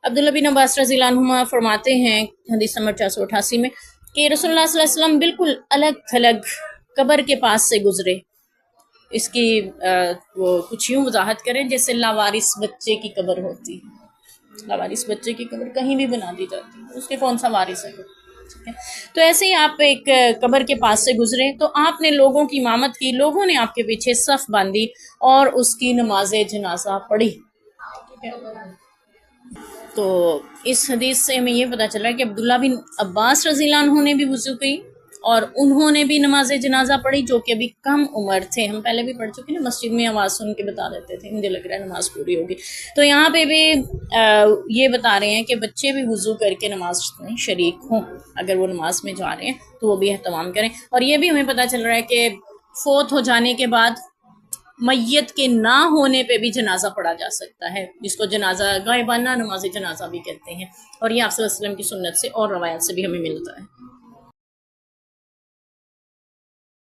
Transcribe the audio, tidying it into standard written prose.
عبداللہ بن عباس رضی اللہ عنہما فرماتے ہیں حدیث نمبر 488 میں کہ رسول اللہ صلی اللہ علیہ وسلم بالکل الگ تھلگ قبر کے پاس سے گزرے. اس کی وہ کچھ یوں وضاحت کریں جیسے لاوارث بچے کی قبر ہوتی ہے. لاوارث بچے کی قبر کہیں بھی بنا دی جاتی ہے، اس کے کون سا وارث ہے. تو ایسے ہی آپ ایک قبر کے پاس سے گزرے تو آپ نے لوگوں کی امامت کی، لوگوں نے آپ کے پیچھے صف باندھی اور اس کی نماز جنازہ پڑھی. تو اس حدیث سے ہمیں یہ پتہ چلا کہ عبداللہ بن عباس رضی اللہ عنہ نے بھی وضو کی اور انہوں نے بھی نماز جنازہ پڑھی، جو کہ ابھی کم عمر تھے. ہم پہلے بھی پڑھ چکے نا، مسجد میں آواز سن کے بتا دیتے تھے مجھے لگ رہا ہے نماز پوری ہوگی. تو یہاں پہ بھی یہ بتا رہے ہیں کہ بچے بھی وضو کر کے نماز میں شریک ہوں، اگر وہ نماز میں جا رہے ہیں تو وہ بھی اہتمام کریں. اور یہ بھی ہمیں پتہ چل رہا ہے کہ فوت ہو جانے کے بعد میت کے نہ ہونے پہ بھی جنازہ پڑھا جا سکتا ہے، جس کو جنازہ غائبانہ نماز جنازہ بھی کہتے ہیں. اور یہ آپ صلی اللہ علیہ وسلم کی سنت سے اور روایات سے بھی ہمیں ملتا ہے.